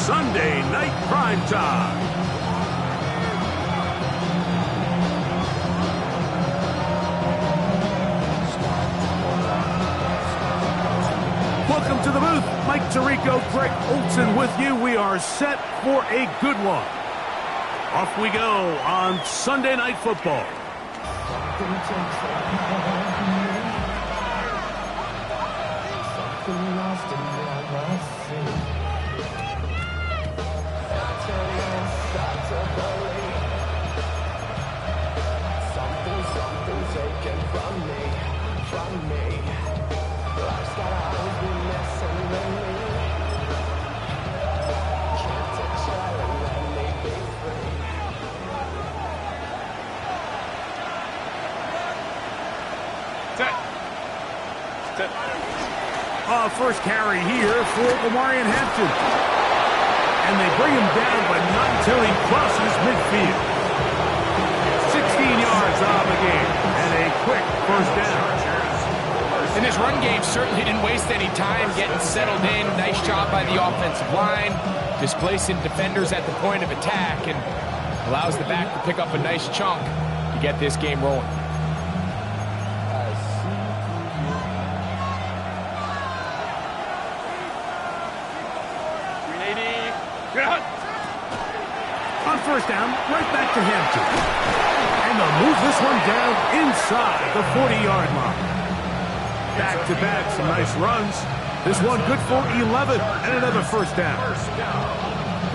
Sunday Night Prime Time. Welcome to the booth. Mike Tirico, Greg Olson with you. We are set for a good one. Off we go on Sunday Night Football. First carry here for Omarion Hampton. And they bring him down, but not until he crosses midfield. 16 yards on the game, and a quick first down. And his run game certainly didn't waste any time getting settled in. Nice job by the offensive line, displacing defenders at the point of attack, and allows the back to pick up a nice chunk to get this game rolling. On first down, right back to Hampton. And they'll move this one down inside the 40-yard line. Back-to-back, some nice runs. This one good for 11 and another first down.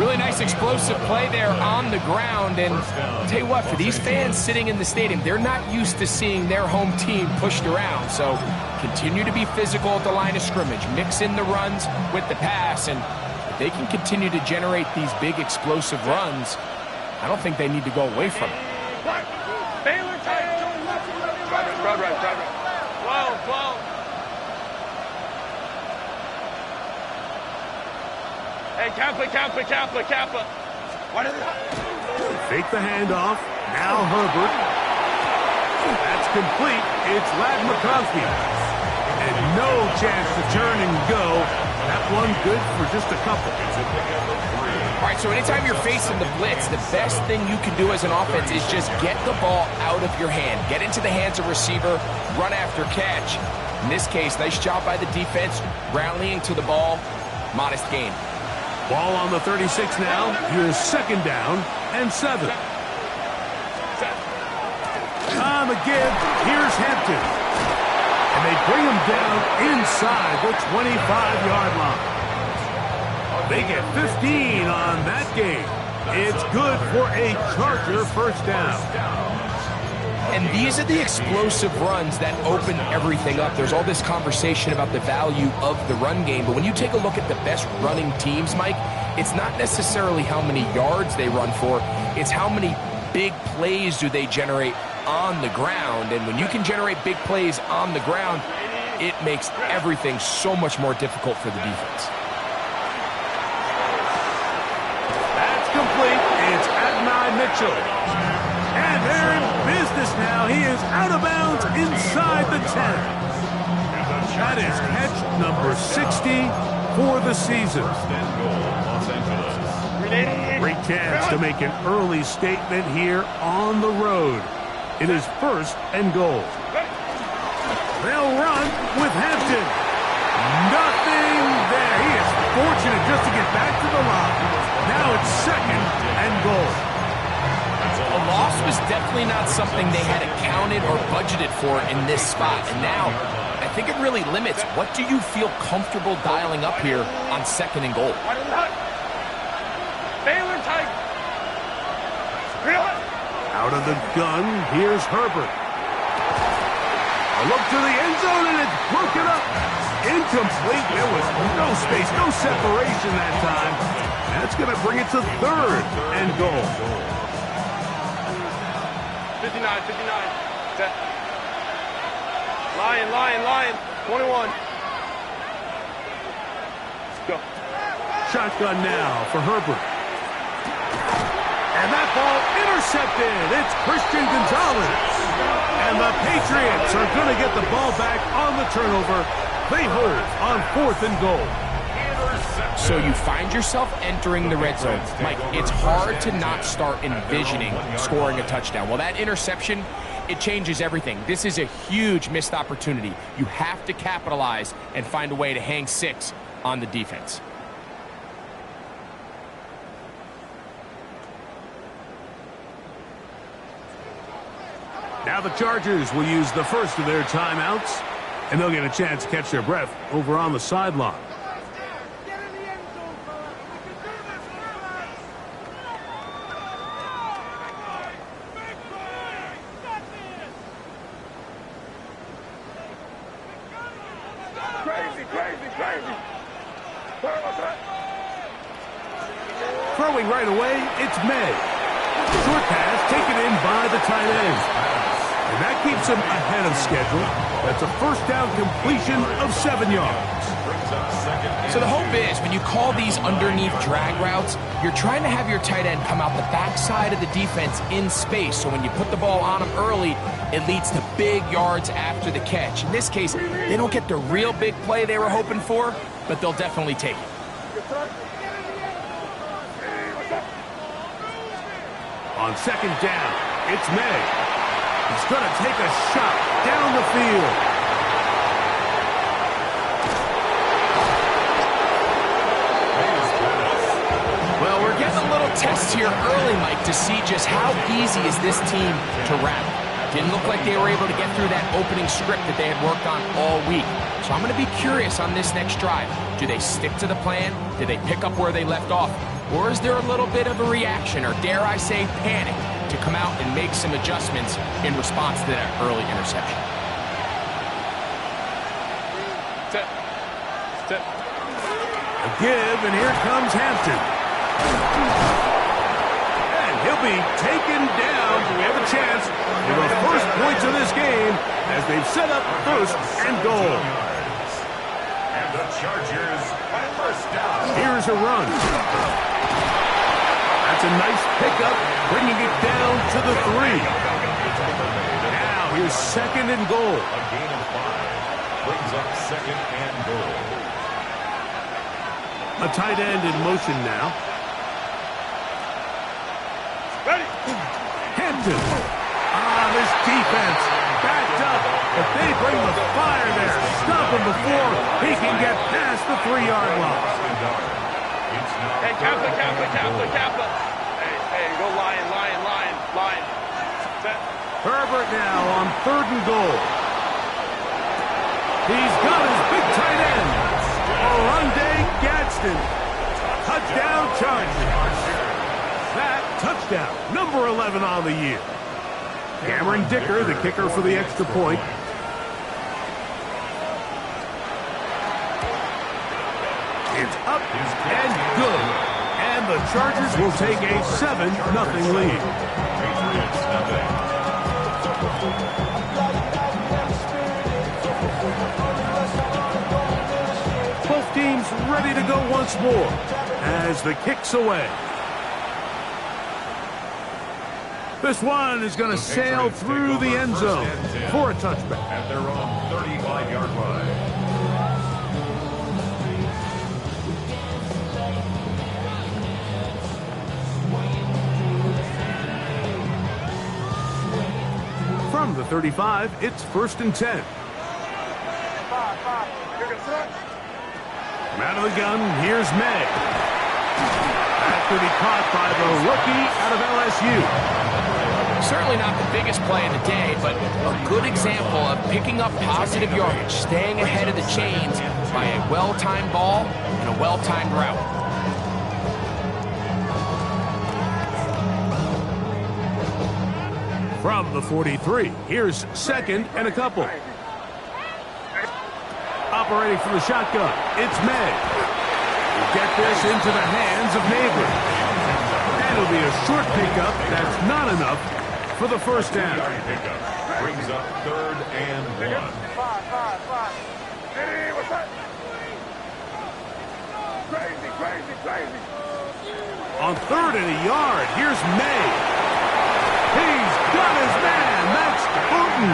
Really nice explosive play there on the ground. And I'll tell you what, for these fans sitting in the stadium, they're not used to seeing their home team pushed around. So continue to be physical at the line of scrimmage. Mix in the runs with the pass, and if they can continue to generate these big explosive runs, I don't think they need to go away from it. Baylor tight. Drive right. 12. Hey, Kappa. What is it? Fake the handoff. Now Herbert. That's complete. It's Ladd McConkey. And no chance to turn and go. That one good for just a couple. All right, so anytime you're facing the blitz, the best thing you can do as an offense is just get the ball out of your hand. Get into the hands of receiver, run after catch. In this case, nice job by the defense, rallying to the ball. Modest gain. Ball on the 36 now. Here's second down and 7. On the give, here's Hampton. And they bring him down inside the 25-yard line. They get 15 on that game. It's good for a Charger first down. And these are the explosive runs that open everything up. There's all this conversation about the value of the run game, but when you take a look at the best running teams, Mike, it's not necessarily how many yards they run for, it's how many big plays do they generate on the ground. And when you can generate big plays on the ground, it makes everything so much more difficult for the defense. That's complete. It's Adonai Mitchell. And they're in business now. He is out of bounds inside the 10. That is catch number 60 for the season. Great chance to make an early statement here on the road. It is first and goal. They'll run with Hampton. Nothing there. He is fortunate just to get back to the line. Now it's second and goal. A loss was definitely not something they had accounted or budgeted for in this spot. And now, I think it really limits what do you feel comfortable dialing up here on second and goal. Baylor tight. Out of the gun, here's Herbert. A look to the end zone, and it's broken up. Incomplete. There was no space, no separation that time. That's going to bring it to third and goal. 59. Set. Lion. 21. Go. Shotgun now for Herbert. And that ball intercepted. It's Christian Gonzalez. And the Patriots are going to get the ball back on the turnover. They hold on 4th and goal. So you find yourself entering the red zone. Mike, it's hard to not start envisioning scoring a touchdown. Well, that interception, it changes everything. This is a huge missed opportunity. You have to capitalize and find a way to hang 6 on the defense. Now the Chargers will use the first of their timeouts, and they'll get a chance to catch their breath over on the sideline. Crazy. Throwing right away, it's May. Short pass taken in by the tight end. And that keeps him ahead of schedule. That's a first down completion of 7 yards. So the hope is when you call these underneath drag routes, you're trying to have your tight end come out the backside of the defense in space. So when you put the ball on him early, it leads to big yards after the catch. In this case, they don't get the real big play they were hoping for, but they'll definitely take it. On second down, it's May. He's going to take a shot down the field. Well, we're getting a little test here early, Mike, to see just how easy is this team to rattle. Didn't look like they were able to get through that opening script that they had worked on all week. So I'm going to be curious on this next drive. Do they stick to the plan? Do they pick up where they left off? Or is there a little bit of a reaction, or dare I say panic, to come out and make some adjustments in response to that early interception? Step. A give, and here comes Hampton. And he'll be taken down. We have a chance for the first points of this game as they've set up first and goal. And the Chargers first down. Here's a run. That's a nice pickup, bringing it down to the 3. Now here's second and goal. A gain of 5 brings up second and goal. A tight end in motion now. Ready. Hampton. This defense backed up, but they bring the fire there. Stop him before he can get past the 3-yard line. Hey, Kappa. Hey, go line. Set. Herbert now on third and goal. He's got his big tight end. Orlando Gadsden. Touchdown Chargers. That touchdown, number 11 on the year. Cameron Dicker, the kicker for the extra point. It's up and good. And the Chargers will take a 7-0 lead. Patriots nothing. Both teams ready to go once more as the kick's away. This one is going to sail through the end zone for a touchback. At their own 35-yard line. From the 35, it's 1st and 10. From out of the gun, here's May. That could be caught by the rookie out of LSU. Certainly not the biggest play of the day, but a good example of picking up positive yardage, staying ahead of the chains by a well-timed ball and a well-timed route. From the 43, here's second and a couple. Operating from the shotgun, it's May. We'll get this into the hands of Neighbor. And it'll be a short pickup. That's not enough for the first down. Pickup brings up 3rd and 1. Five. Hey, what's that? Crazy. On 3rd and a yard, here's May. He's got his man. That's Booten.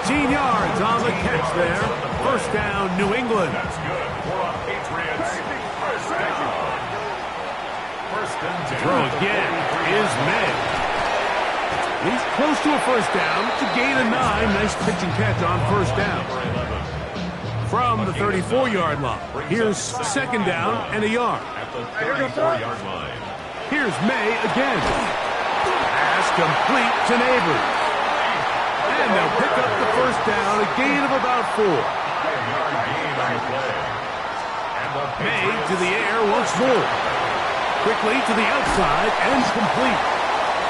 13 yards on the catch there First down, New England. That's good for a Patriots first down. First and 10. Throw again is May. He's close to a first down. It's a gain of 9. Nice pitch and catch on first down. From the 34-yard line. Here's second down and a yard. At the 34-yard line. Here's May again. Pass complete to Neighbors. And they'll pick up the first down, a gain of about 4. 5-yard gain on the play. And the May to the air once more. Quickly to the outside and complete.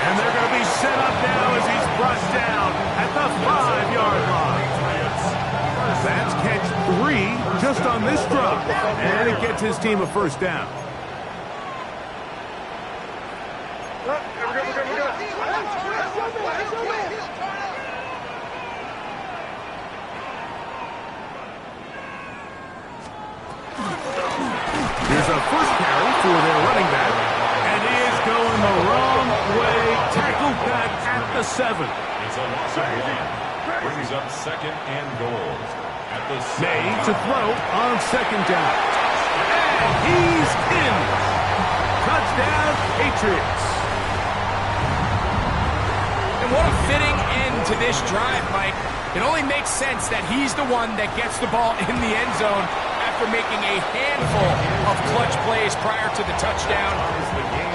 And they're going to be set up now as he's brought down at the 5-yard line. That's catch 3 just on this drop. And it gets his team a first down. Here's a first carry for their running back. And he is going the wrong way. Tackled back at the 7. It's a loss of 1. Brings up second and goal. At the May to throw on second down. And he's in. Touchdown, Patriots. And what a fitting end to this drive, Mike. It only makes sense that he's the one that gets the ball in the end zone after making a handful of clutch plays prior to the touchdown.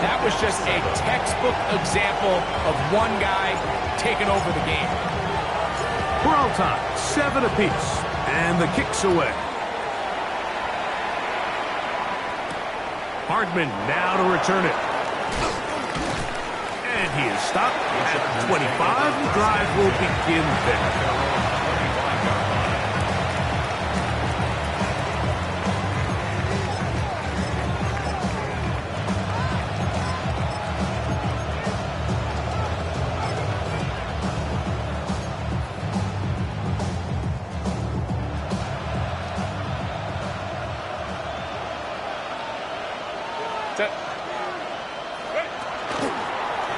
That was just a textbook example of one guy taking over the game. We're all time, 7 apiece, and the kick's away. Hardman now to return it. And he is stopped at the 25. The drive will begin there.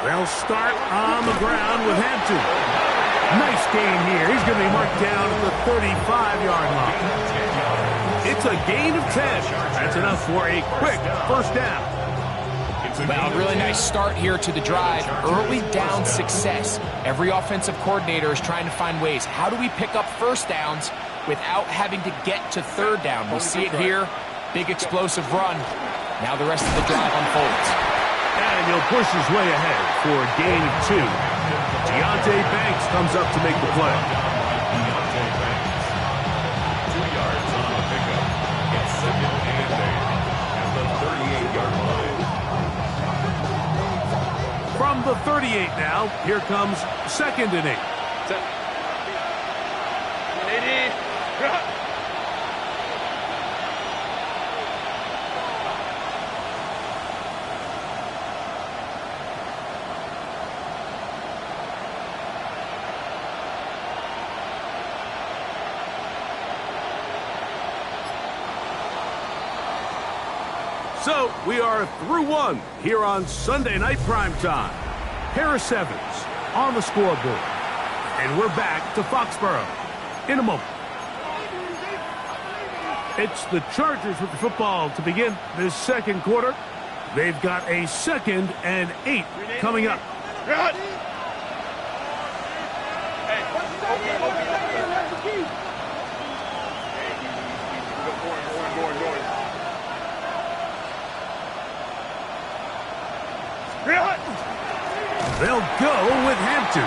They'll start on the ground with Hampton. Nice gain here. He's going to be marked down at the 35-yard line. It's a gain of 10. That's enough for a quick first down. Well, really nice start here to the drive. Early down success. Every offensive coordinator is trying to find ways. How do we pick up first downs without having to get to third down? We see it here. Big explosive run. Now the rest of the drive unfolds. And he'll push his way ahead for a gain of 2. Deontay Banks comes up to make the play. 2 yards on the pickup. It's second and 8 at the 38-yard line. From the 38 now, here comes second and 8. So, we are through 1 here on Sunday Night Primetime. Harris Evans on the scoreboard. And we're back to Foxborough in a moment. It's the Chargers with the football to begin this second quarter. They've got a 2nd and 8 coming up. They'll go with Hampton.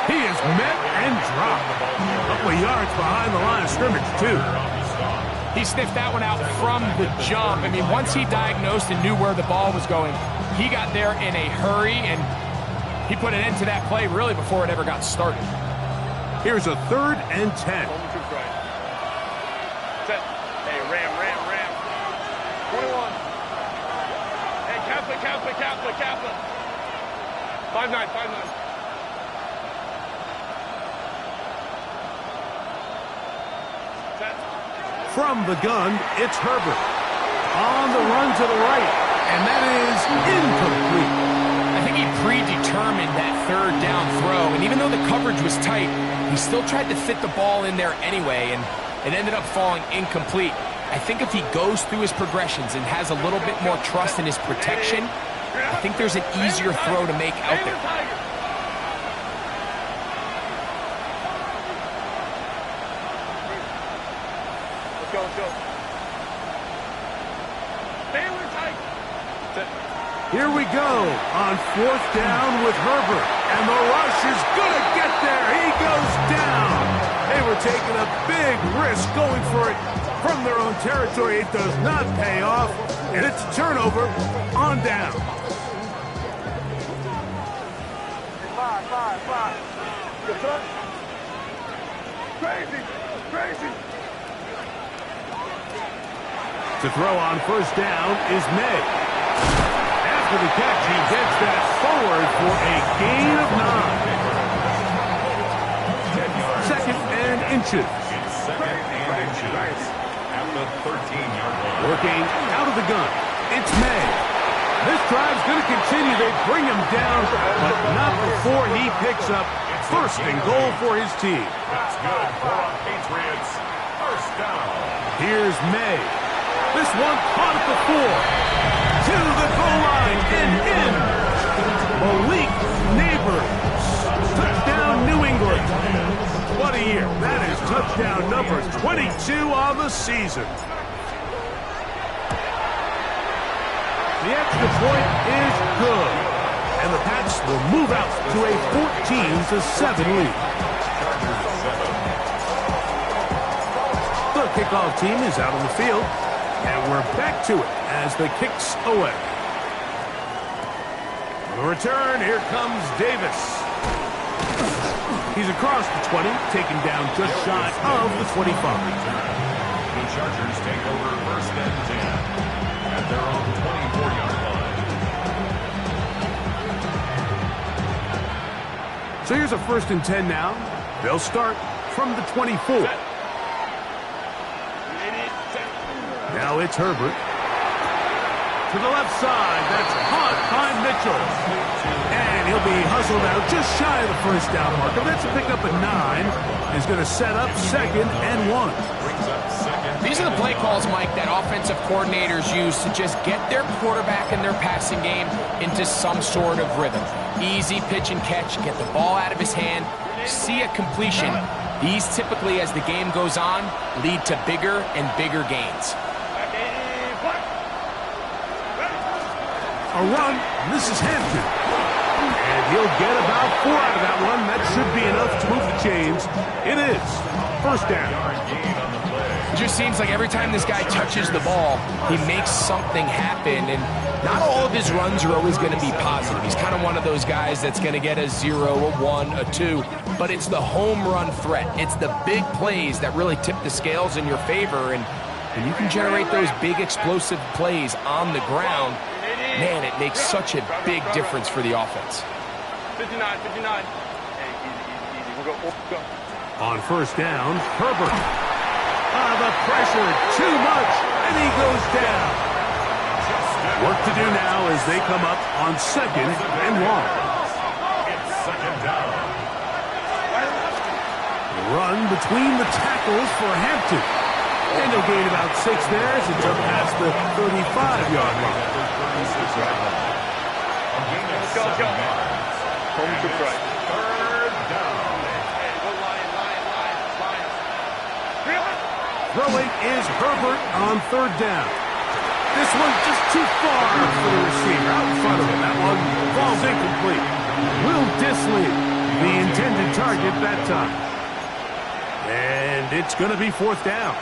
He is met and dropped. A couple of yards behind the line of scrimmage, too. He sniffed that one out from the jump. I mean, once he diagnosed and knew where the ball was going, he got there in a hurry, and he put an end to that play really before it ever got started. Here's a 3rd and 10. Hey, Ram. 21. Hey, Kappa. 5-9. From the gun, it's Herbert. On the run to the right, and that is incomplete. I think he predetermined that 3rd down throw, and even though the coverage was tight, he still tried to fit the ball in there anyway, and It ended up falling incomplete. I think if he goes through his progressions and has a little bit more trust in his protection, I think there's an easier throw to make out there. Let's go, let's go. Baylor tight. Here we go on 4th down with Herbert. And the rush is going to get there. He goes down. They were taking a big risk going for it from their own territory. It does not pay off. And it's a turnover on down. 5. Good touch. Crazy. To throw on 1st down is May. After the catch, he gets that forward for a gain of 9. 2nd and inches. It's 2nd and inches at the 13-yard line. Working out of the gun. It's May. This drive's going to continue. They bring him down, but not before he picks up 1st and goal for his team. That's good for our Patriots. 1st down. Here's May. This one caught at the 4. To the goal line and in. Malik Neighbors. Touchdown, New England. What a year. That is touchdown number 22 on the season. The extra point is good. And the Pats will move out to a 14-7 lead. The kickoff team is out on the field. And we're back to it as the kick's away. On the return, here comes Davis. He's across the 20, taken down just shy of the 25. The Chargers take over 1st and 10 at their own 24-yard line. So here's a 1st and 10 now. They'll start from the 24. Now it's Herbert. To the left side, that's caught by Mitchell. And he'll be hustled out just shy of the 1st down marker. That's a pickup at 9. He's going to set up 2nd and 1. These are the play calls, Mike, that offensive coordinators use to just get their quarterback and their passing game into some sort of rhythm. Easy pitch and catch, get the ball out of his hand, see a completion. These typically, as the game goes on, lead to bigger and bigger gains. A run. This is Hampton. And he'll get about 4 out of that one. That should be enough to move the chains. It is 1st down. It just seems like every time this guy touches the ball, he makes something happen. And not all of his runs are always going to be positive. He's kind of one of those guys that's going to get a 0, a 1, a 2. But it's the home run threat. It's the big plays that really tip the scales in your favor. And when you can generate those big explosive plays on the ground, man, it makes such a big difference for the offense. 59. Hey, easy. We'll go. On 1st down, Herbert. The pressure, too much, and he goes down. Work to do now as they come up on 2nd and 1. It's 2nd down. Run between the tackles for Hampton. And he'll gain about 6 there as it's up past the 35-yard line. Let's go. Home to right. 3rd down. Hey, go Lion. Throwing is Herbert on 3rd down. This one's just too far for the receiver out in front of him. That one falls incomplete. Will Disley, the intended target that time. And it's going to be 4th down.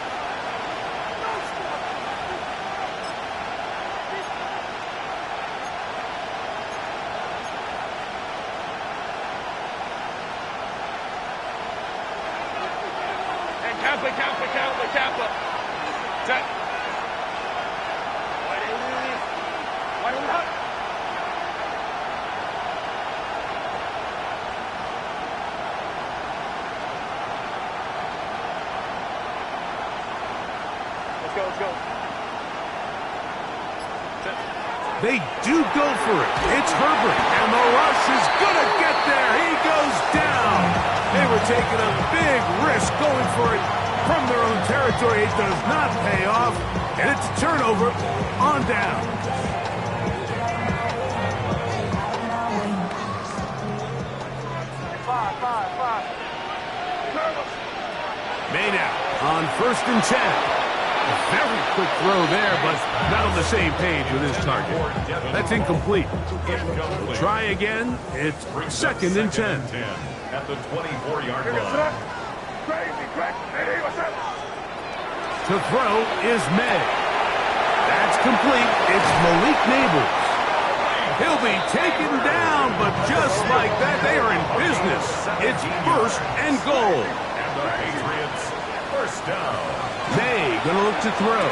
Kappa. Set. Wide out. Let's go. Set. They do go for it. It's Herbert, and the rush is going to get there. He goes down. They were taking a big risk going for it from their own territory. It does not pay off, and it's a turnover on down. Made out on 1st and 10. A very quick throw there, but not on the same page with his target. That's incomplete. We'll try again. It's 2nd and 10. At the 24-yard line. To throw is May. That's complete. It's Malik Neighbors. He'll be taken down, but just like that, they are in business. It's 1st and goal. And the Patriots, first down. May gonna look to throw. A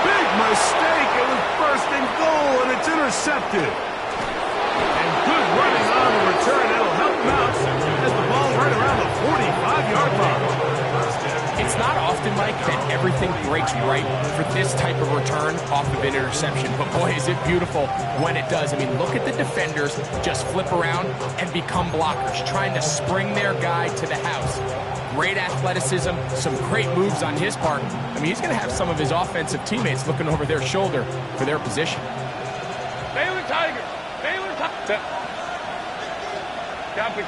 big mistake. It was 1st and goal, and it's intercepted. And good running on the return. That'll help him out as the ball right around the 45-yard line. It's not often, Mike, that everything breaks right for this type of return off of an interception. But boy, is it beautiful when it does. I mean, look at the defenders just flip around and become blockers, trying to spring their guy to the house. Great athleticism, some great moves on his part. I mean, he's going to have some of his offensive teammates looking over their shoulder for their position. Baylor Tigers. Baylor Tigers. Copy.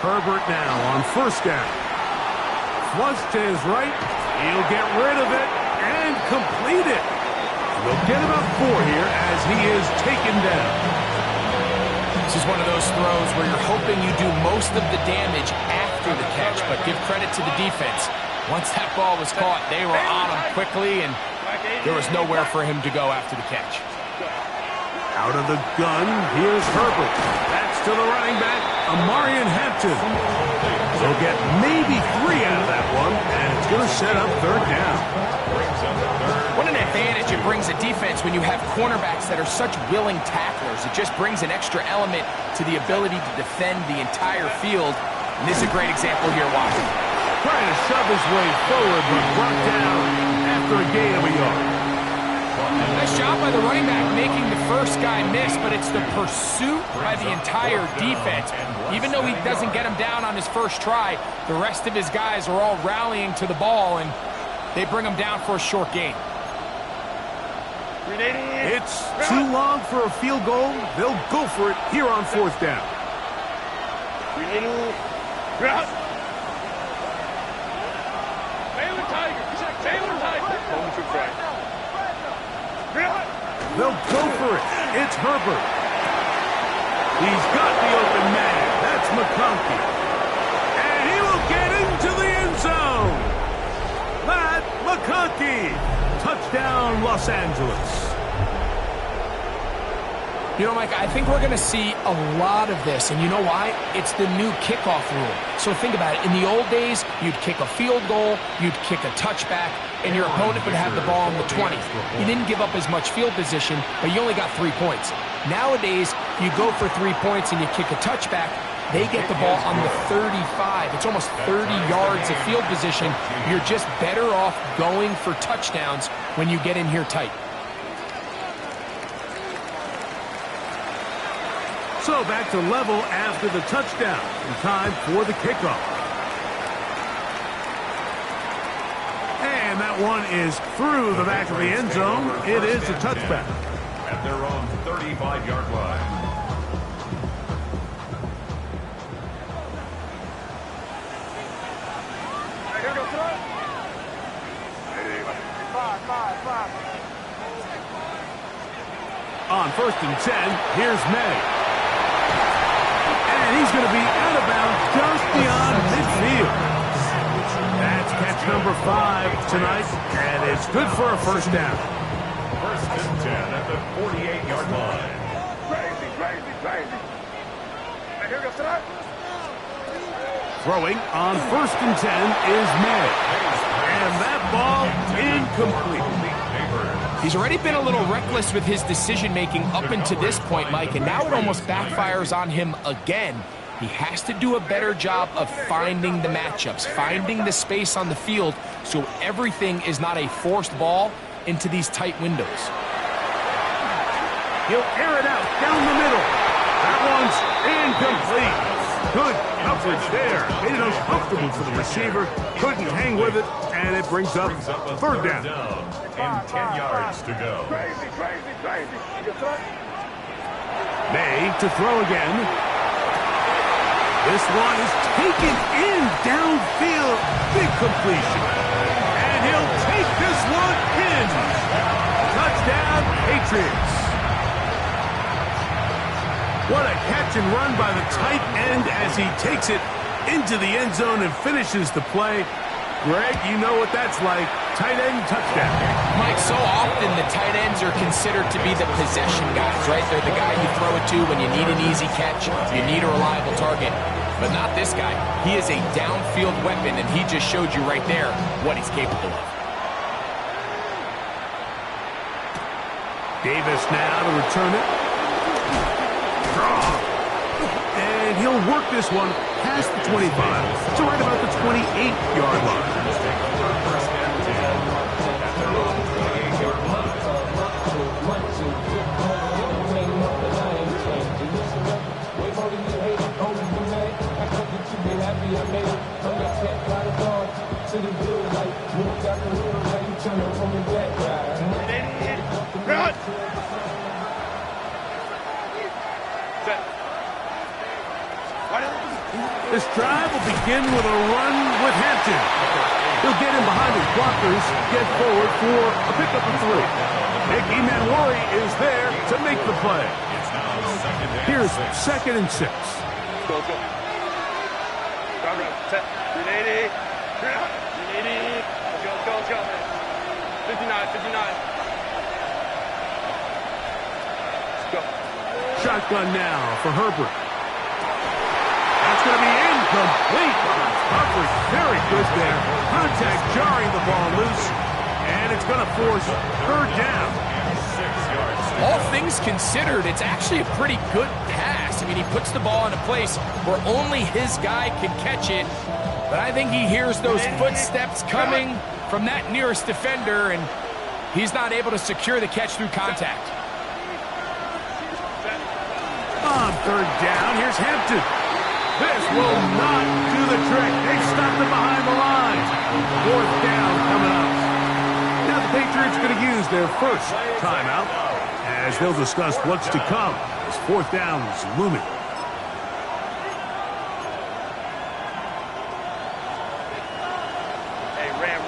Herbert now on 1st down. Flush to his right. He'll get rid of it and complete it. They'll get about 4 here as he is taken down. This is one of those throws where you're hoping you do most of the damage after the catch, but give credit to the defense. Once that ball was caught, they were on him quickly, and there was nowhere for him to go after the catch. Out of the gun, here's Herbert. That's to the running back, Amarian Hampton. They'll get maybe 3 out of that one, and it's going to set up 3rd down. What an advantage it brings a defense when you have cornerbacks that are such willing tacklers. It just brings an extra element to the ability to defend the entire field. And this is a great example here, Watson. Trying to shove his way forward, but brought down after a gain of a yard. Nice job by the running back making the first guy miss, but it's the pursuit by the entire defense. Even though he doesn't get him down on his first try, the rest of his guys are all rallying to the ball, and they bring him down for a short gain. It's too long for a field goal. They'll go for it here on 4th down. Baylor Tigers. Home to Christ. They'll go for it. It's Herbert. He's got the open man. That's McConkey. And he will get into the end zone. Matt McConkey. Touchdown, Los Angeles. You know, Mike, I think we're going to see a lot of this, and you know why? It's the new kickoff rule. So think about it. In the old days, you'd kick a field goal, you'd kick a touchback, and your opponent would have the ball on the 20. You didn't give up as much field position, but you only got 3 points. Nowadays, you go for 3 points and you kick a touchback, they get the ball on the 35. It's almost 30 yards of field position. You're just better off going for touchdowns when you get in here tight. So back to level after the touchdown. In time for the kickoff. And that one is through the back of the end zone. It is a touchback. At their own 35-yard line. On 1st and 10, here's May. And he's going to be out of bounds just beyond midfield. That's catch number 5 tonight, and it's good for a 1st down. 1st and 10 at the 48-yard line. Crazy. Throwing on 1st and 10 is May. And that ball incomplete. He's already been a little reckless with his decision-making up until this point, Mike, and now it almost backfires on him again. He has to do a better job of finding the matchups, finding the space on the field so everything is not a forced ball into these tight windows. He'll air it out down the middle. That one's incomplete. Good coverage there. Made it uncomfortable for the receiver. Couldn't hang with it, and it brings up third down. And 10 yards to go. May to throw again. This one is taken in downfield. Big completion. And he'll take this one in. Touchdown, Patriots. What a catch and run by the tight end as he takes it into the end zone and finishes the play. Greg, you know what that's like. Tight end touchdown. Mike, so often the tight ends are considered to be the possession guys, right? They're the guy you throw it to when you need an easy catch, you need a reliable target. But not this guy. He is a downfield weapon, and he just showed you right there what he's capable of. Davis now to return it. And he'll work this one past the 25 to right about the 28-yard line. This drive will begin with a run with Hampton. He'll get in behind his blockers, get forward for a pickup of 3. Mickey Manwari is there to make the play. Here's 2nd and 6. Go, go. Run, set. 380. 380. Let's go, let's go, man. 59, 59. Let's go. Shotgun now for Herbert. That's going to be incomplete. Coverage very good there. Contact jarring the ball loose. And it's going to force third down. All things considered, it's actually a pretty good pass. I mean, he puts the ball in a place where only his guy can catch it. But I think he hears those footsteps coming from that nearest defender, and he's not able to secure the catch through contact. On third down, here's Hampton. This will not do the trick. They stopped it behind the line. Fourth down coming up. Now the Patriots going to use their first timeout as they'll discuss what's to come as fourth down is looming. Hey, ram.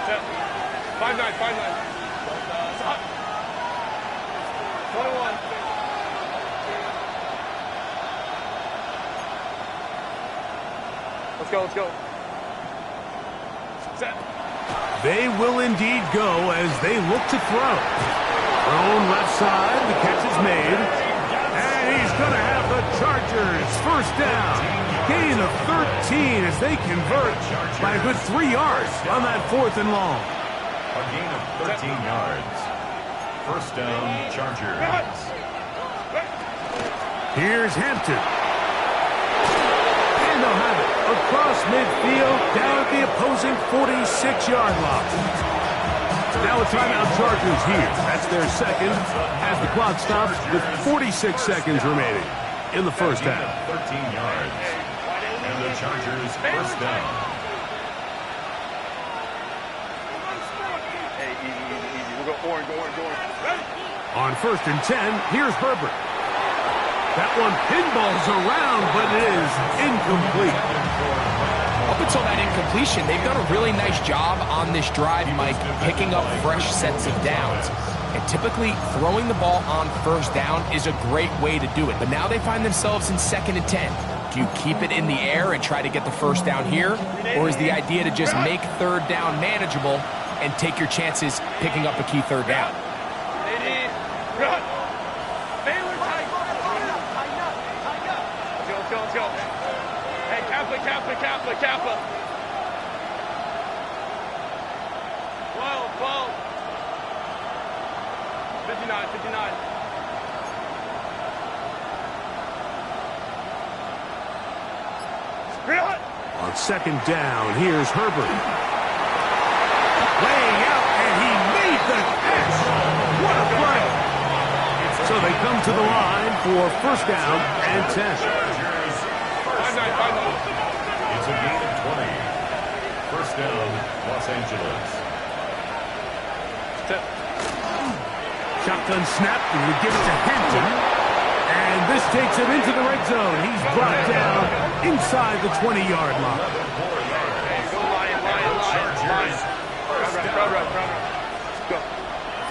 Set. 5-9, 5-9. Stop. 21. Let's go. Set. They will indeed go as they look to throw. Thrown left side, the catch is made. And he's going to have the Chargers first down. Gain of 13 as they convert by a good 3 yards on that 4th and long. A gain of 13 yards. First down, Chargers. Here's Hampton. And they'll have it across midfield down at the opposing 46-yard line. Now a timeout Chargers here. That's their second as the clock stops with 46 seconds remaining in the first half. 13 yards. And the Chargers first down. Hey, easy. We'll go orange. Ready? On 1st and 10, here's Herbert. That one pinballs around, but it is incomplete. Up until that incompletion, they've done a really nice job on this drive, Mike, picking up fresh sets of downs. And typically, throwing the ball on first down is a great way to do it. But now they find themselves in 2nd and 10. Do you keep it in the air and try to get the first down here? Or is the idea to just make third down manageable and take your chances picking up a key third down? Let's go. Hey, Kappa. 12. 59. On 2nd down, here's Herbert. Laying out, and he made the catch. What a play. So they come to the line for first down and 10. It's a gain of 20. First down, Los Angeles. Shotgun snap, and we give it to Hampton. And this takes him into the red zone. He's brought down inside the 20-yard line.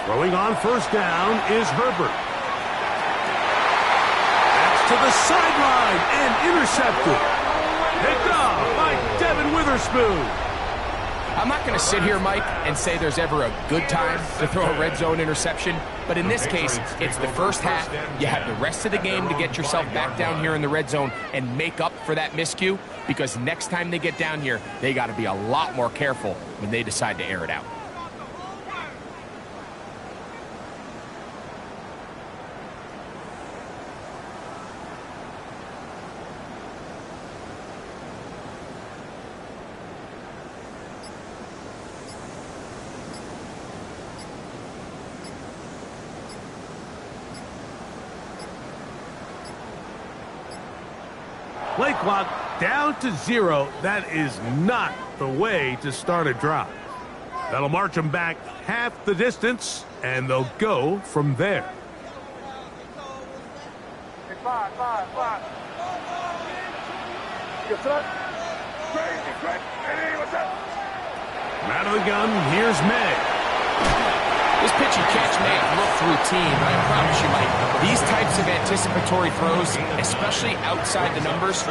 Throwing on first down is Herbert. That's to the sideline and intercepted. Picked off by Devin Witherspoon. I'm not going to sit here, Mike, and say there's ever a good time to throw a red zone interception, but in this case, it's the first half. You have the rest of the game to get yourself back down here in the red zone and make up for that miscue, because next time they get down here, they got to be a lot more careful when they decide to air it out. Play clock down to 0. That is not the way to start a drive. That'll march them back half the distance, and they'll go from there. Five. Out of the gun, here's May. This pitch and catch may have looked routine, but I promise you, Mike, these types of anticipatory throws, especially outside the numbers,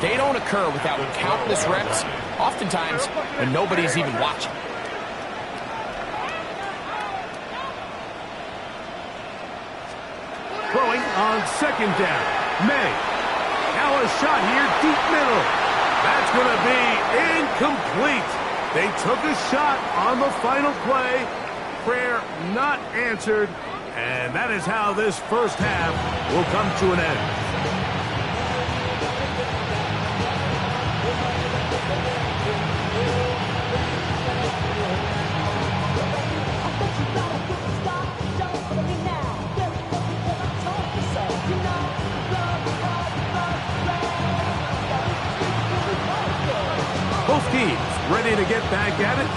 they don't occur without countless reps, oftentimes when nobody's even watching. Throwing on second down. May. Now a shot here, deep middle. That's going to be incomplete. They took a shot on the final play. Prayer not answered, and that is how this first half will come to an end. Both teams ready to get back at it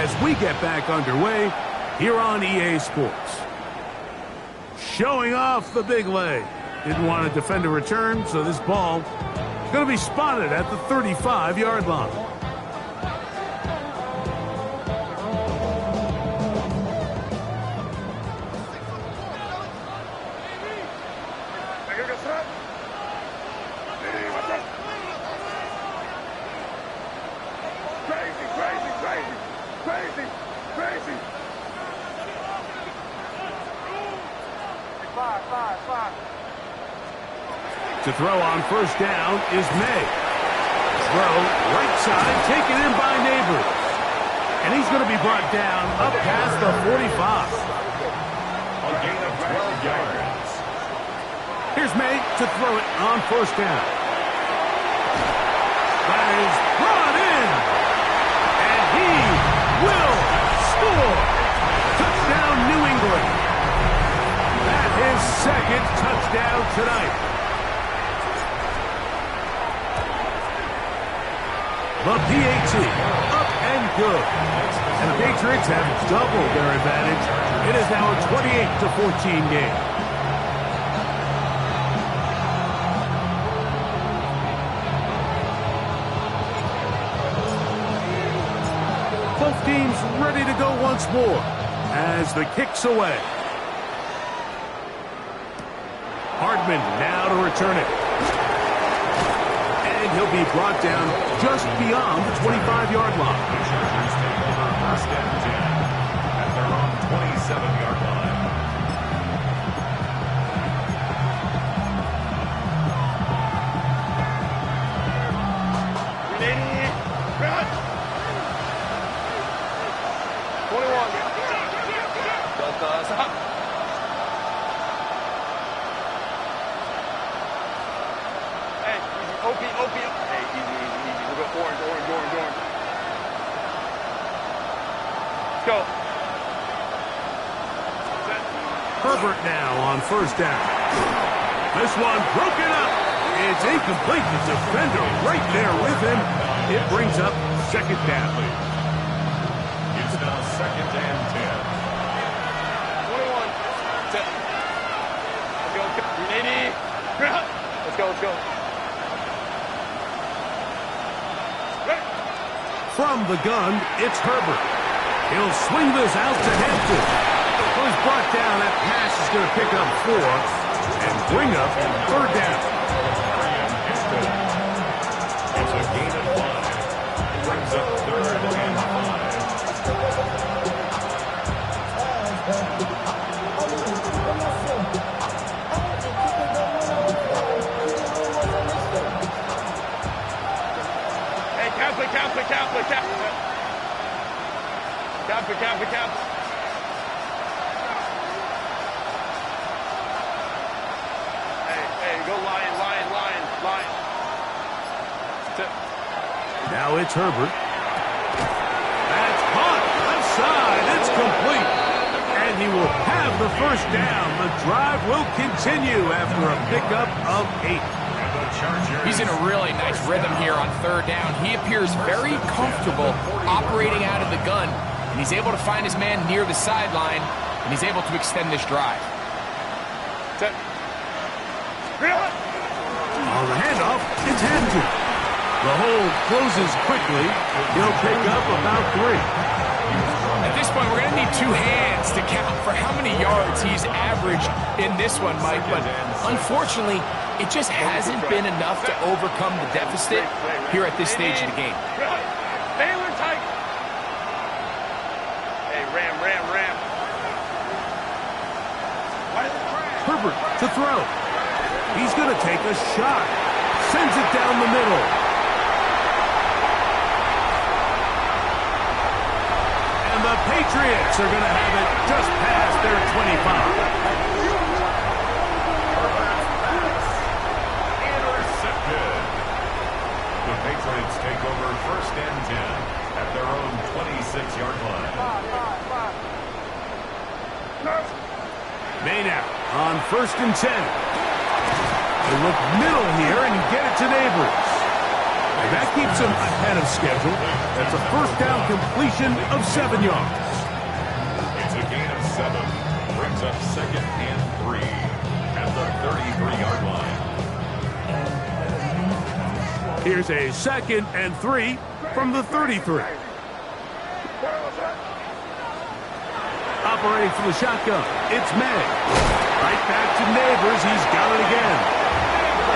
as we get back underway here on EA Sports. Showing off the big leg. Didn't want to defend a return, so this ball is going to be spotted at the 35-yard line. To throw on first down is May. Throw right side, taken in by Neighbors. And he's going to be brought down up past the 45. A gain of 12 yards. Here's May to throw it on first down. That is brought in. And he will score. Touchdown, New England. That is second touchdown tonight. The PAT, up and good. And the Patriots have doubled their advantage. It is now a 28-14 game. Both teams ready to go once more as the kick's away. Hardman now to return it. And he'll be brought down just beyond the 25-yard line. The Chargers take over first and 10 at their own 27-yard line. Herbert now on first down. This one broken up. It's incomplete. The defender right there with him. It brings up second down. It's now second and 10. 21. Set. Let's go. 380. Let's go. Let's go. From the gun, it's Herbert. He'll swing this out to Hampton. Well, he's brought down. That pass is going to pick up 4 and bring up third down. It's a gain of 5. Brings up third and 5. Hey, count. Count. Hey, go line. Now it's Herbert. That's caught. Left side. It's complete. And he will have the first down. The drive will continue after a pickup of 8. He's in a really nice rhythm here on third down. He appears very comfortable operating out of the gun, and he's able to find his man near the sideline, and he's able to extend this drive. Set. On the handoff, it's Hampton. The hold closes quickly. He'll pick up about 3. At this point, we're going to need 2 hands to count for how many yards he's averaged in this one, Mike. But unfortunately, it just hasn't been enough to overcome the deficit here at this stage of the game. Baylor tight. Hey, ram. Herbert to throw. He's going to take a shot. Sends it down the middle. And the Patriots are going to have it just past their 25. intercepted. The Patriots take over first and 10 at their own 26-yard line. May now on first and 10. They look middle here and get it to Neighbors. And that keeps them ahead of schedule. That's a first down completion of 7 yards. It's a gain of 7. Brings up second and 3 at the 33-yard line. Here's a second and 3 from the 33. Operating from the shotgun, it's May. Right back to Neighbors. He's got it again.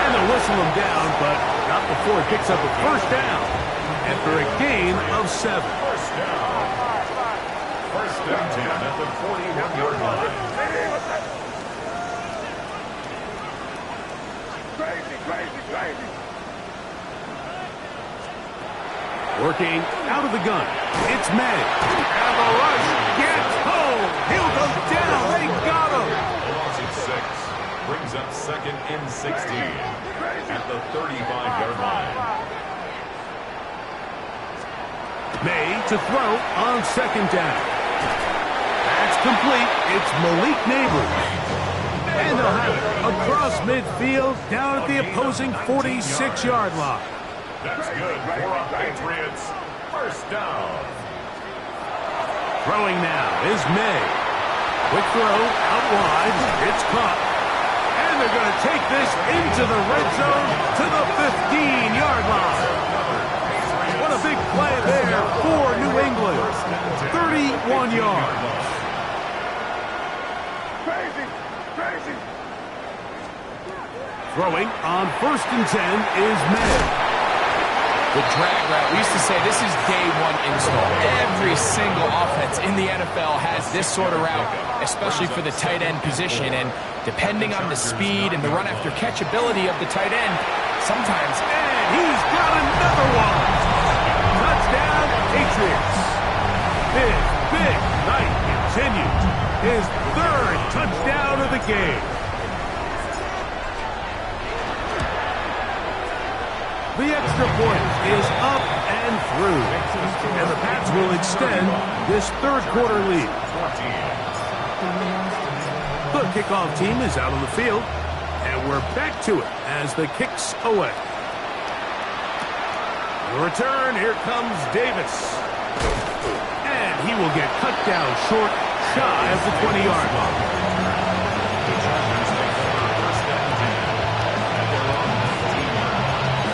And they'll whistle him down, but not before he picks up a first down after a gain of 7. First down. First and 10 at the 41-yard line. Crazy. Working out of the gun, it's May. And the rush gets home. He'll go down. They got him. Loss of 6. Brings up second and 16 at the 35-yard line. May to throw on second down. That's complete. It's Malik Neighbors. And they'll have it across midfield down at the opposing 46-yard line. That's good for the Patriots. First down. Throwing now is May. Quick throw out wide. It's caught. And they're going to take this into the red zone to the 15-yard line. What a big play there for New England. 31 yards. Crazy. Throwing on first and 10 is May. The drag route, we used to say this is day 1 install. Every single offense in the NFL has this sort of route, especially for the tight end position. And depending on the speed and the run-after-catch ability of the tight end, sometimes... And he's got another one. Touchdown, Patriots. His big night continues. His 3rd touchdown of the game. The extra point is up and through. And the Pats will extend this 3rd quarter lead. The kickoff team is out on the field. And we're back to it as the kick's away. The return, here comes Davis. And he will get cut down short, shy of the 20-yard line. The Chargers take over first and 10 at their own 15-yard line.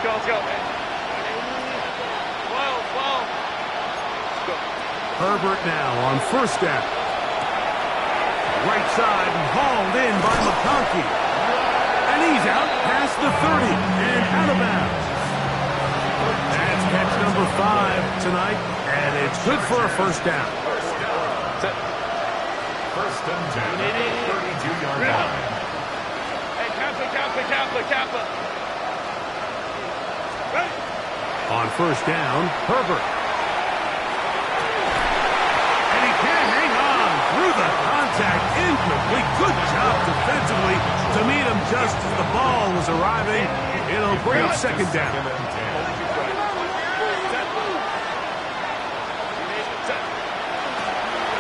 Let's go, man. Herbert now on first down. Right side and hauled in by McConkey. And he's out past the 30 and out of bounds. That's catch number 5 tonight, and it's good for a first down. First and 10 at the 32-yard line. Hey, Kappa. On first down, Herbert. And he can't hang on through the contact. Incomplete. Good job defensively to meet him just as the ball was arriving. It'll bring up second down.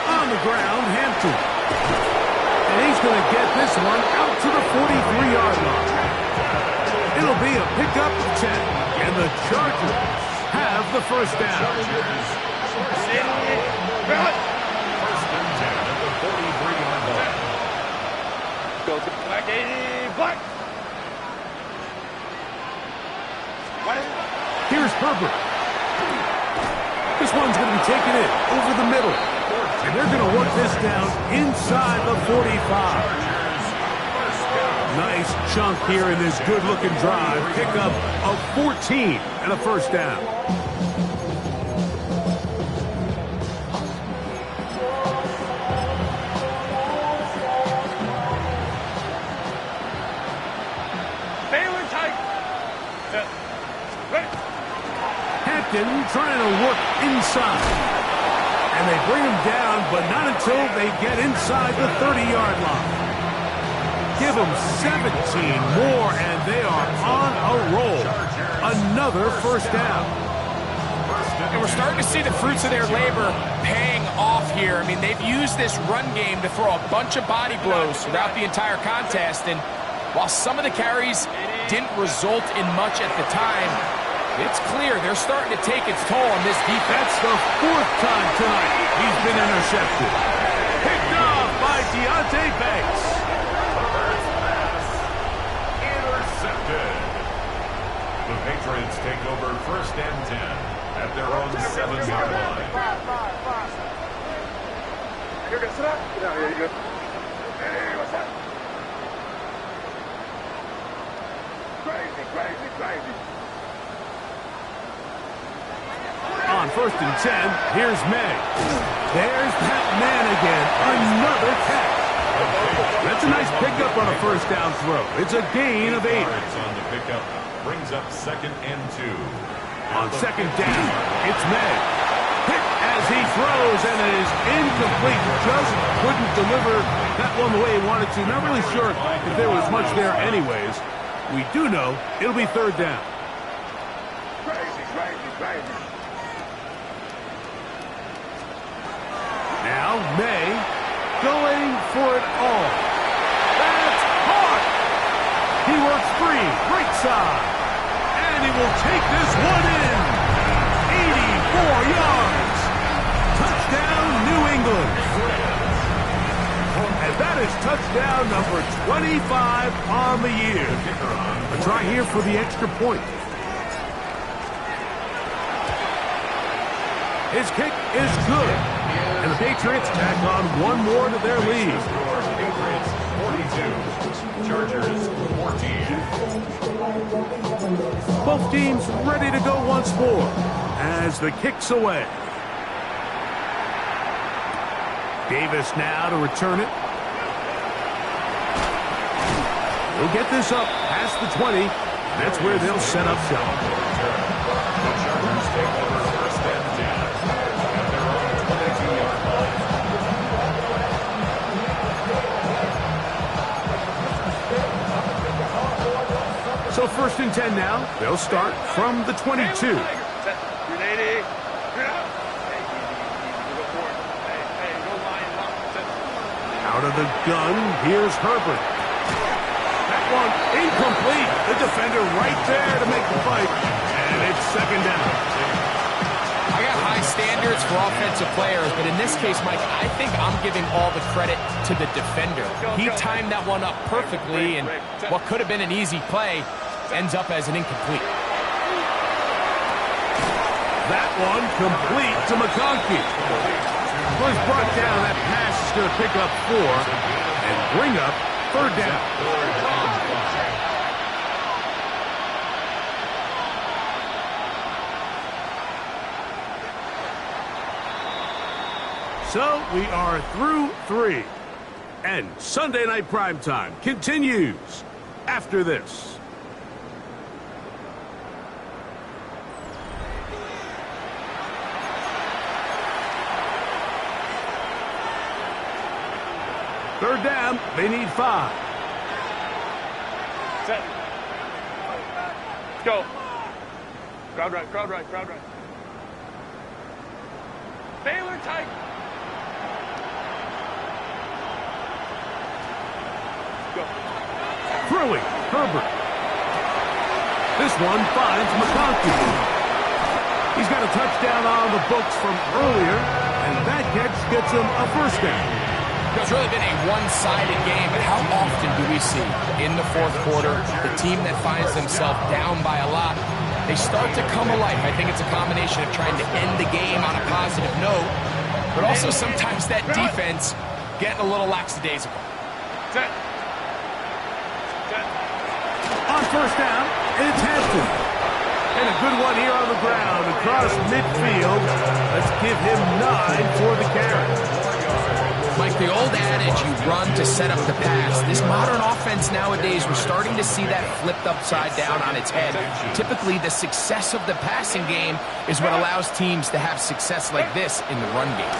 On the ground, Hampton. And he's going to get this one out to the 43-yard line. It'll be a pickup of 10, and the Chargers have the first down. First and 10 at the 43-yard line. Go to Black 80, Black. Here's Herbert. This one's going to be taken in over the middle. And they're going to work this down inside the 45. Nice chunk here in this good-looking drive. Pickup of 14 and a first down. Hampton trying to work inside. And they bring him down, but not until they get inside the 30-yard line. Give them 17 more, and they are on a roll. Another first down. And we're starting to see the fruits of their labor paying off here. I mean, they've used this run game to throw a bunch of body blows throughout the entire contest. And while some of the carries didn't result in much at the time, it's clear they're starting to take its toll on this defense. That's the 4th time tonight he's been intercepted. Picked off by Deontay Banks. Intercepted. The Patriots take over first and 10 at their own 7-yard line. You're going to sit up? Yeah, you're good. Hey, what's up? Crazy. On first and 10, here's May. There's that man again. Another catch. That's a nice pickup on a first down throw. It's a gain of 8. On the pickup brings up second and 2. On second down, it's May. Hit as he throws, and it is incomplete. Just couldn't deliver that one the way he wanted to. Not really sure if there was much there anyways. We do know it'll be third down. Crazy. Now May going for it all. That's hard. He works free, right side. And he will take this one in. 84 yards. Touchdown, New England. And that is touchdown number 25 on the year. A try here for the extra point. His kick is good. And the Patriots tack on one more to their lead. Patriots 42, Chargers 14. Both teams ready to go once more as the kick's away. Davis now to return it. He'll get this up past the 20. That's where they'll set up shop. The Chargers take over first and 10 at their own 22-yard line. So 1st and 10 now. They'll start from the 22. Set. 380. Out of the gun, here's Herbert. That one incomplete. The defender right there to make the fight. And it's 2nd down. I got high standards for offensive players, but in this case, Mike, I think I'm giving all the credit to the defender. He timed that one up perfectly, and what could have been an easy play ends up as an incomplete. That one complete to McConkey. Was brought down. That pass is going to pick up 4 and bring up 3rd down. So we are through 3. And Sunday Night Primetime continues after this. Third down, they need 5. Set. Let's go. Crowd right, crowd right, crowd right. Baylor tight. Go. Throwing, Herbert. This one finds McConkey. He's got a touchdown on the books from earlier, and that catch gets him a 1st down. It's really been a one-sided game, but how often do we see in the 4th quarter the team that finds themselves down by a lot, they start to come alive. I think it's a combination of trying to end the game on a positive note, but also sometimes that defense getting a little lackadaisical. Set. Set. On 1st down, it's Hampton. And a good one here on the ground across midfield. Let's give him 9 for the carry. Mike, the old adage, you run to set up the pass. This modern offense nowadays, we're starting to see that flipped upside down on its head. Typically, the success of the passing game is what allows teams to have success like this in the run game.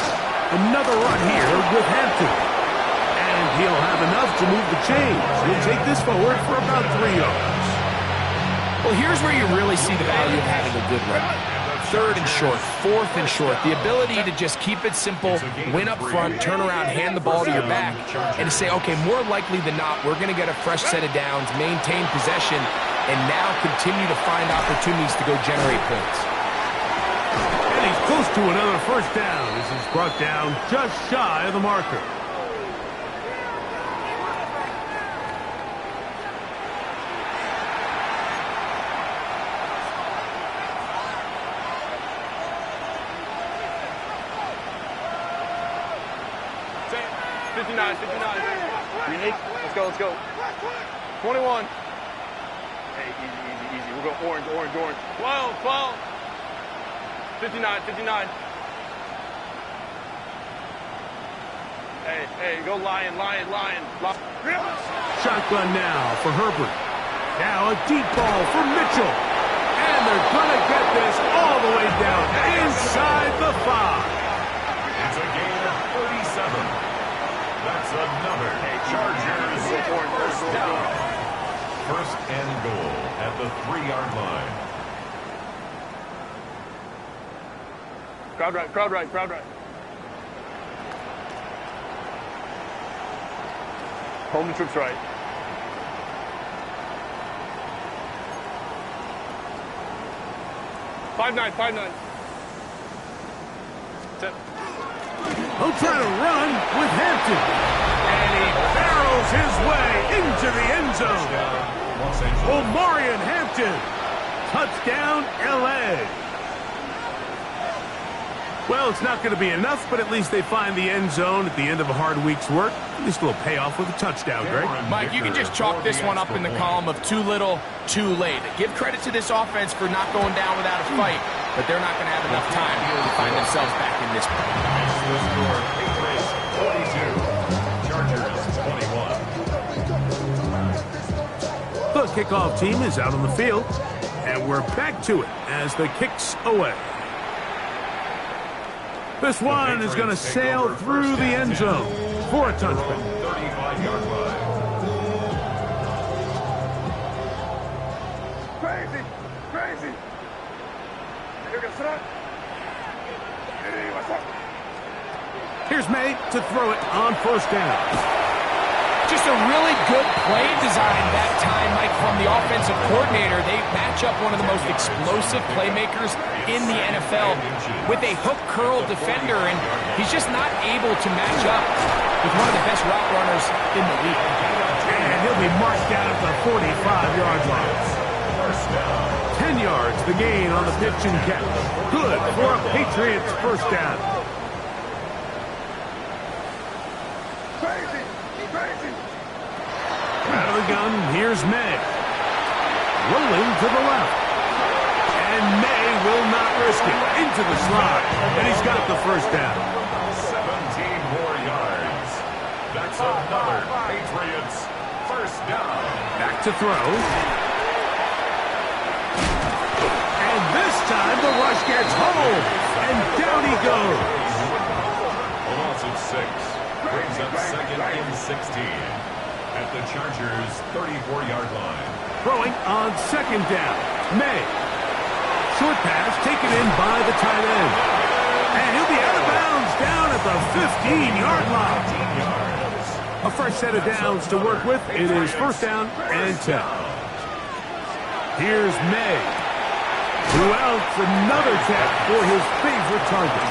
Another run here with Hampton. And he'll have enough to move the chains. He'll take this forward for about 3 yards. Well, here's where you really see the value of having a good run. 3rd and short, 4th and short. The ability to just keep it simple, win up front, turn around, hand the ball to your back, and to say, okay, more likely than not, we're going to get a fresh set of downs, maintain possession, and now continue to find opportunities to go generate points. And he's close to another 1st down as he's brought down just shy of the marker. Set. 59, 59. Let's go, let's go. 21. Hey, easy. We'll go orange. 12. 59. Hey, go lion. Shotgun now for Herbert. Now a deep ball for Mitchell. And they're going to get this all the way down inside the 5. It's a gain of 37. That's another Chargers 1st down. 1st and goal at the 3-yard line. Crowd right. Home to troops right. Five nine. Set. He'll try to run with Hampton. And he barrels his way into the end zone. Omarion Hampton. Touchdown, L.A. Well, it's not going to be enough, but at least they find the end zone at the end of a hard week's work. At least a little payoff with a touchdown, Greg. Mike, you can just chalk this one up in the column of too little, too late. Give credit to this offense for not going down without a fight, but they're not going to have enough time to find themselves back in this one. The score, Patriots 42, Chargers 21. The kickoff team is out on the field, and we're back to it as the kick's away. This one is going to sail through the end zone for a touchback. 35-yard line. Here's May to throw it on first down. Just a really good play design that time, Mike, from the offensive coordinator. They match up one of the most explosive playmakers in the NFL with a hook curl defender, and he's just not able to match up with one of the best route runners in the league. And he'll be marked down at the 45-yard line. 10 yards, the gain on the pitch and catch. Good for a Patriots first down. Out of the gun, here's May. Rolling to the left. And May will not risk it. Into the slot. And he's got the first down. 17 more yards. That's another Patriots first down. Back to throw. And this time the rush gets home. And down he goes. A loss of 6. Brings up second and 16. At the Chargers' 34-yard line. Throwing on second down. May. Short pass taken in by the tight end. And he'll be out of bounds down at the 15-yard line. A fresh set of downs to work with. It is first down and 10. Here's May. Who else? Another tap for his favorite target.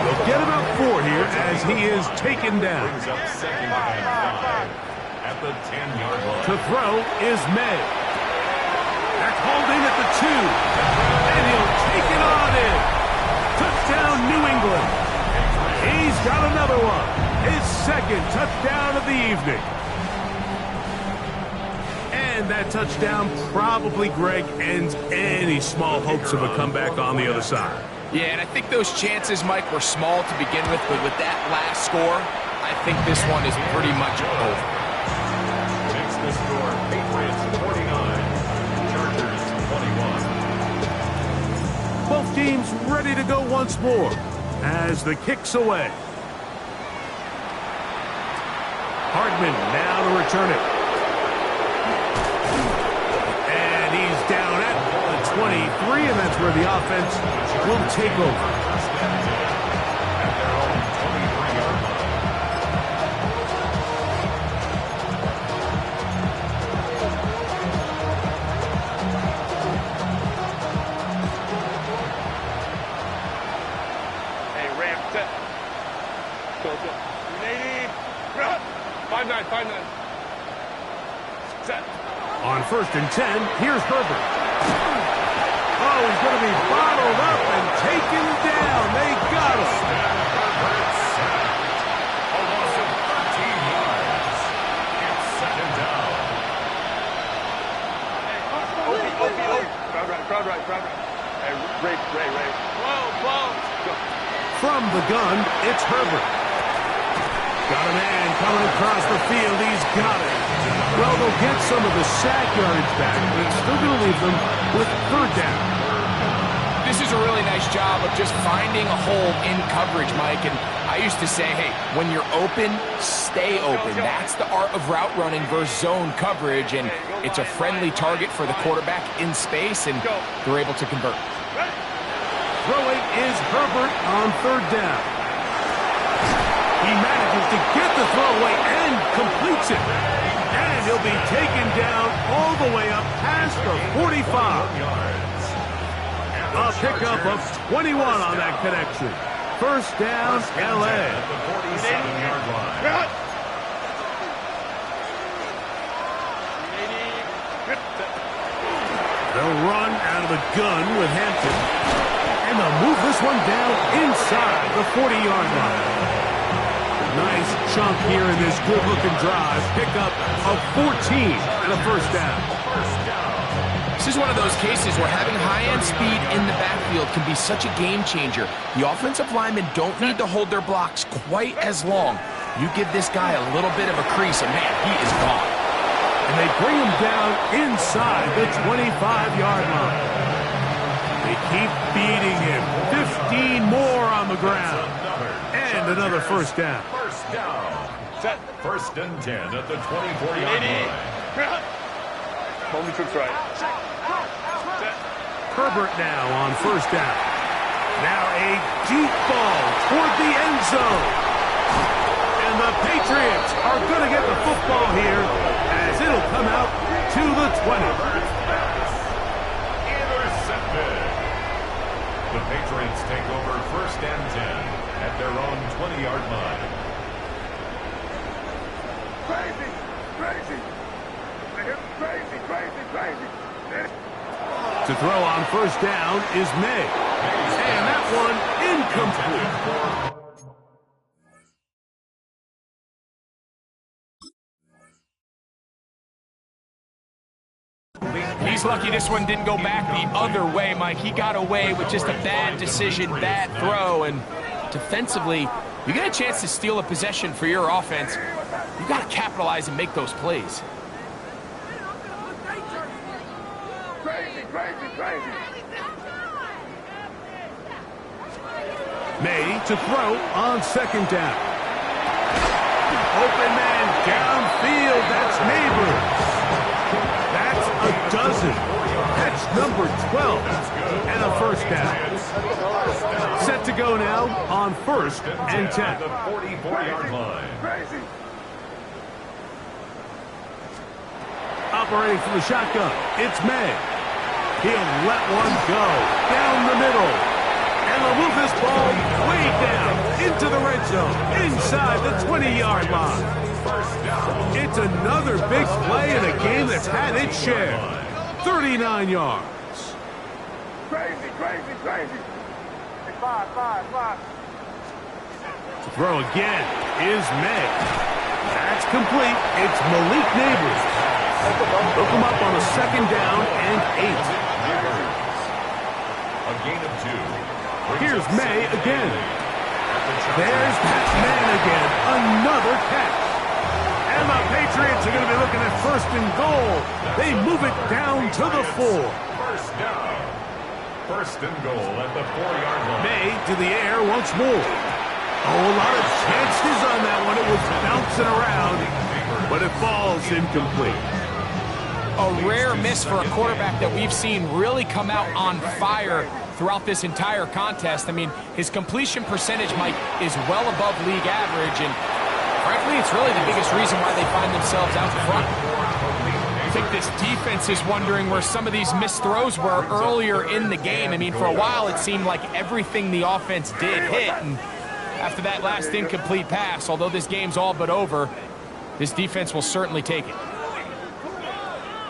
They'll get about 4 here as he is taken down. Brings up second and 5. At the 10-yard line. To throw is May. Back holding at the 2. And he'll take it on in. Touchdown, New England. He's got another one. His second touchdown of the evening. And that touchdown probably, Greg, ends any small hopes of a comeback on the other side. Yeah, and I think those chances, Mike, were small to begin with, but with that last score, I think this one is pretty much over. Makes the score Patriots 49, Chargers 21. Both teams ready to go once more as the kick's away. Hardman now to return it. And he's down at the 23, and that's where the offense will take over. On first and 10, here's Herbert. Oh, he's going to be bottled up and taken down. They got him. Herbert sacked. A loss of 13 yards. It's second down. Crowd right. Hey, Ray. Whoa. Go. From the gun, it's Herbert. Got a man coming across the field. He's got it. Well, they'll get some of the sack yardage back, but it's still going to leave them with third down. This is a really nice job of just finding a hole in coverage, Mike. And I used to say, hey, when you're open, stay open. That's the art of route running versus zone coverage, and it's a friendly target for the quarterback in space, and they're able to convert. Throwing is Herbert on third down. He manages to get the throw away and completes it. And he'll be taken down all the way up past the 45. A pickup of 21 on that connection. First down, L.A. At the 47-yard line. They'll run out of the gun with Hampton. And they'll move this one down inside the 40-yard line. Nice chunk here in this good-looking drive. Pickup of 14 and a first down. This is one of those cases where having high-end speed in the backfield can be such a game-changer. The offensive linemen don't need to hold their blocks quite as long. You give this guy a little bit of a crease, and man, he is gone. And they bring him down inside the 25-yard line. They keep beating him. 15 more on the ground. And another first down. First down. First and 10 at the 24-yard line. Only troops right. Herbert now on first down. Now a deep ball toward the end zone. And the Patriots are going to get the football here as it'll come out to the 20. Intercepted. The Patriots take over 1st and 10 at their own 20-yard line. Crazy, crazy, crazy, crazy, crazy. To throw on 1st down is May. And that one incomplete. He's lucky this one didn't go back the other way, Mike. He got away with just a bad decision, bad throw, and defensively, you get a chance to steal a possession for your offense. You got to capitalize and make those plays. Crazy, crazy, crazy. May to throw on 2nd down. Open man downfield. That's Neighbors. That's a dozen. That's number 12. And a 1st down. Set to go now on 1st and 10. The 44-yard line. Crazy. Operating from the shotgun, it's May. He'll let one go down the middle. And they'll move this ball way down into the red zone, inside the 20-yard line. It's another big play in a game that's had its share. 39 yards. Crazy, crazy, crazy. Five. To throw again is May. That's complete. It's Malik Neighbors. They'll come up on a 2nd down and 8. A gain of 2. Here's May again. There's that man again. Another catch. And the Patriots are going to be looking at 1st and goal. They move it down to the 4. 1st down. 1st and goal at the 4-yard line. May to the air once more. Oh, a lot of chances on that one. It was bouncing around, but it falls incomplete. A rare miss for a quarterback that we've seen really come out on fire throughout this entire contest. I mean, his completion percentage, Mike, is well above league average, and frankly, it's really the biggest reason why they find themselves out front. I think this defense is wondering where some of these missed throws were earlier in the game. I mean, for a while, it seemed like everything the offense did hit, and after that last incomplete pass, although this game's all but over, this defense will certainly take it.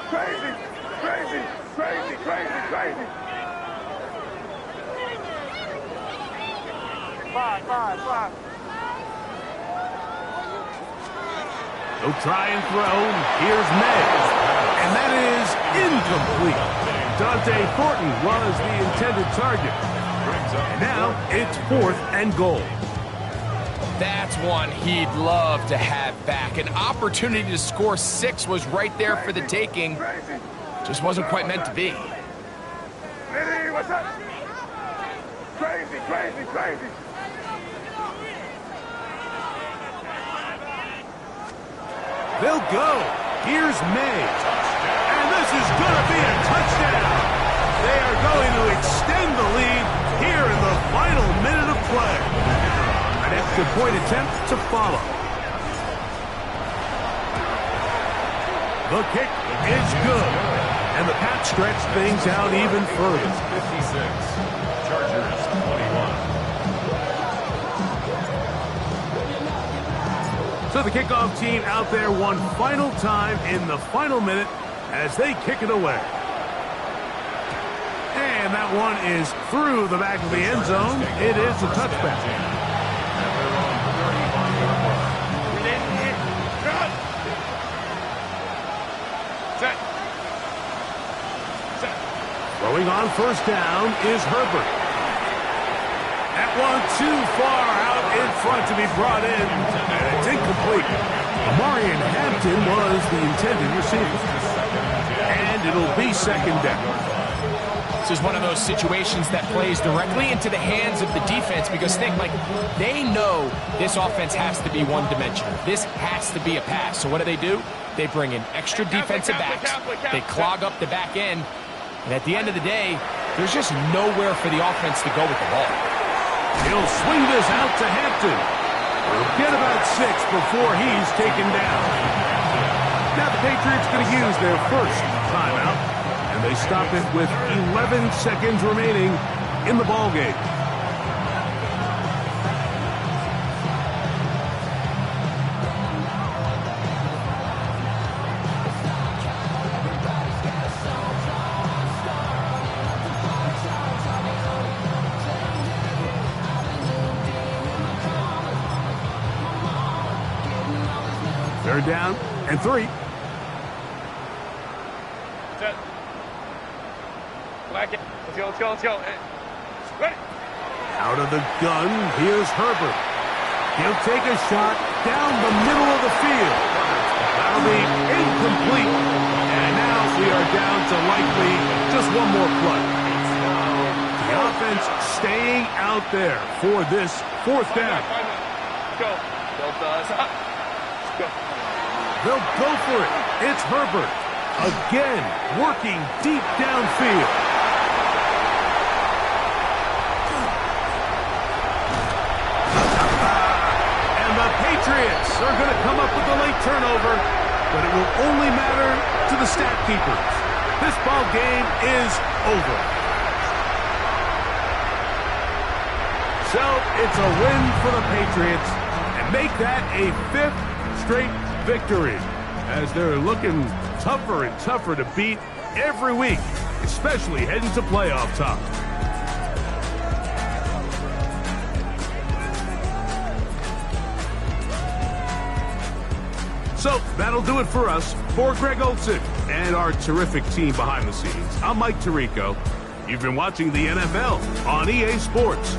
Crazy, crazy, crazy, crazy, crazy. Five. They'll try and throw. Here's May. And that is incomplete. Dante Thornton was the intended target. And now it's 4th and goal. That's one he'd love to have back. An opportunity to score 6 was right there for the taking. Just wasn't quite meant to be. Liddy, what's up? Crazy, crazy, crazy. They'll go. Here's May. And this is going to be a touchdown. They are going to extend the lead here in the final minute of play. An extra point attempt to follow. The kick is good. And the Pats stretch things out even further. 56. Chargers 21. So the kickoff team out there one final time in the final minute as they kick it away. And that one is through the back of the end zone. It is a touchback. Throwing on 1st down is Herbert. That one too far out in front to be brought in, and it's incomplete. Amarian Hampton was the intended receiver. And it'll be 2nd down. This is one of those situations that plays directly into the hands of the defense because think, like, they know this offense has to be one-dimensional. This has to be a pass. So what do? They bring in extra defensive backs. They clog up the back end. And at the end of the day, There's just nowhere for the offense to go with the ball. He'll swing this out to Hampton. He'll get about 6 before he's taken down. Now the Patriots going to use their first timeout, and they stop it with 11 seconds remaining in the ballgame. Third down and 3. Set. Black it. Let's go. Ready. Out of the gun, here's Herbert. He'll take a shot down the middle of the field. That'll be incomplete. And now we are down to likely just one more play. The offense staying out there for this 4th down. Let's go. Let's go. They'll go for it. It's Herbert. Again, working deep downfield. And the Patriots are going to come up with a late turnover, but it will only matter to the stat keepers. This ball game is over. So it's a win for the Patriots, and make that a 5th straight victory, as they're looking tougher and tougher to beat every week, especially heading to playoff time. So that'll do it for us. For Greg Olson and our terrific team behind the scenes, I'm Mike Tirico. You've been watching the NFL on EA Sports.